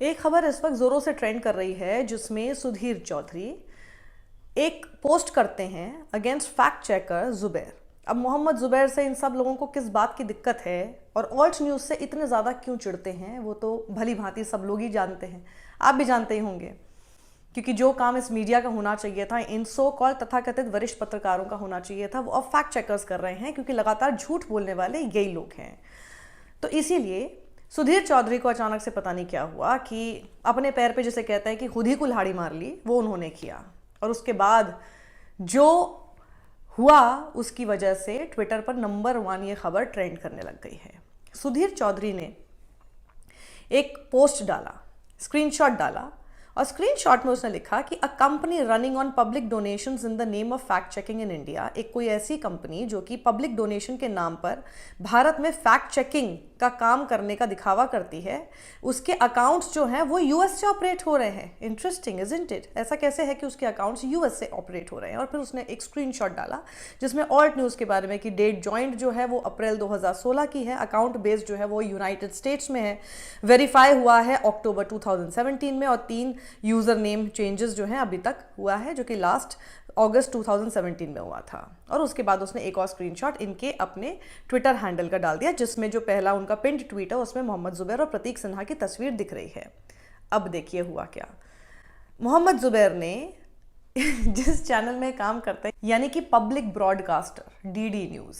एक खबर इस वक्त जोरों से ट्रेंड कर रही है जिसमें सुधीर चौधरी एक पोस्ट करते हैं अगेंस्ट फैक्ट चेकर जुबैर। अब मोहम्मद जुबैर से इन सब लोगों को किस बात की दिक्कत है और ऑल्ट न्यूज से इतने ज्यादा क्यों चिढ़ते हैं वो तो भली भांति सब लोग ही जानते हैं, आप भी जानते ही होंगे। क्योंकि जो काम इस मीडिया का होना चाहिए था, इन सो कॉल तथाकथित वरिष्ठ पत्रकारों का होना चाहिए था, वो अब फैक्ट चेकर्स कर रहे हैं, क्योंकि लगातार झूठ बोलने वाले यही लोग हैं। तो इसीलिए सुधीर चौधरी को अचानक से पता नहीं क्या हुआ कि अपने पैर पे जिसे कहते हैं कि खुद ही कुल्हाड़ी मार ली, वो उन्होंने किया। और उसके बाद जो हुआ उसकी वजह से ट्विटर पर नंबर 1 ये खबर ट्रेंड करने लग गई है। सुधीर चौधरी ने एक पोस्ट डाला, स्क्रीनशॉट डाला, और स्क्रीनशॉट में उसने लिखा कि a company running on public donations in the name of fact checking in India, एक कोई ऐसी कंपनी जो कि पब्लिक डोनेशन के नाम पर भारत में फैक्ट चेकिंग का काम करने का दिखावा करती है, उसके अकाउंट्स जो हैं वो यूएस से ऑपरेट हो रहे हैं। Interesting isn't it? ऐसा कैसे है कि उसके अकाउंट्स यूएस से ऑपरेट हो रहे हैं? और फिर उसने एक स्क्रीनशॉट डाला जिसमें ऑल्ट न्यूज़ के बारे में कि डेट जॉइंट जो है वो अप्रैल 2016 की है, अकाउंट बेस्ड जो है वो यूनाइटेड स्टेट्स में है, वेरीफाई हुआ है अक्टूबर 2017 में, और 3 यूजर नेम चेंजेस जो है अभी तक हुआ है, जो कि लास्ट अगस्त 2017 में हुआ था। और उसके बाद उसने एक और स्क्रीनशॉट इनके अपने ट्विटर हैंडल का डाल दिया, जिसमें जो पहला उनका पिंड ट्वीट है उसमें मोहम्मद जुबैर और प्रतीक सिन्हा की तस्वीर दिख रही है। अब देखिए हुआ क्या। मोहम्मद जुबैर ने जिस चैनल में काम करते हैं, यानी कि पब्लिक ब्रॉडकास्टर डीडी न्यूज,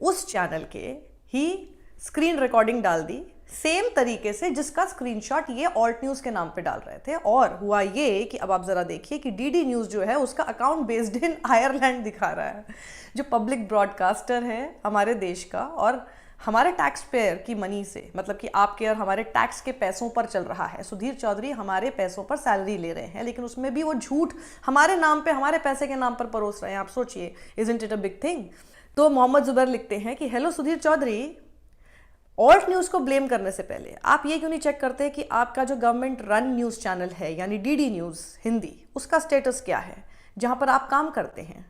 उस चैनल के ही स्क्रीन रिकॉर्डिंग डाल दी सेम तरीके से जिसका स्क्रीनशॉट ये ऑल्ट न्यूज़ के नाम पे डाल रहे थे। और हुआ ये कि अब आप ज़रा देखिए कि डीडी न्यूज़ जो है उसका अकाउंट बेस्ड इन आयरलैंड दिखा रहा है, जो पब्लिक ब्रॉडकास्टर है हमारे देश का और हमारे टैक्स पेयर की मनी से, मतलब कि आपके और हमारे टैक्स के पैसों पर चल रहा है। सुधीर चौधरी हमारे पैसों पर सैलरी ले रहे हैं, लेकिन उसमें भी वो झूठ हमारे नाम पे, हमारे पैसे के नाम पर परोस रहे हैं। आप सोचिए, isn't it a big thing? तो मोहम्मद जुबैर लिखते हैं कि hello Sudhir Chaudhary, Alt News को ब्लेम करने से पहले आप ये क्यों नहीं चेक करते कि आपका जो गवर्नमेंट रन न्यूज़ चैनल है यानी डीडी न्यूज़ हिंदी, उसका स्टेटस क्या है जहां पर आप काम करते हैं?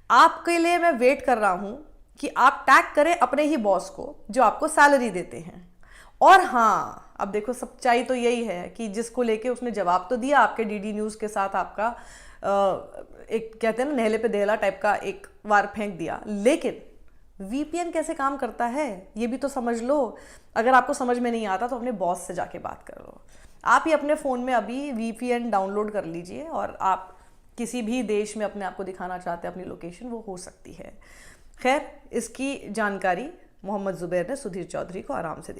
आपके लिए मैं वेट कर रहा हूं कि आप टैग करें अपने ही बॉस को जो आपको सैलरी देते हैं। और हाँ, अब देखो सच्चाई तो यही है कि जिसको लेके उसने जवाब तो दिया, आपके डीडी न्यूज़ के साथ आपका एक कहते हैं ना नहले पे दहला टाइप का एक वार फेंक दिया, लेकिन वीपीएन कैसे काम करता है ये भी तो समझ लो। अगर आपको समझ में नहीं आता तो अपने बॉस से जाके बात कर लो। आप ही अपने फ़ोन में अभी वीपीएन डाउनलोड कर लीजिए और आप किसी भी देश में अपने आप को दिखाना चाहते हैं अपनी लोकेशन, वो हो सकती है। खैर, इसकी जानकारी मोहम्मद जुबैर ने सुधीर चौधरी को आराम से दी।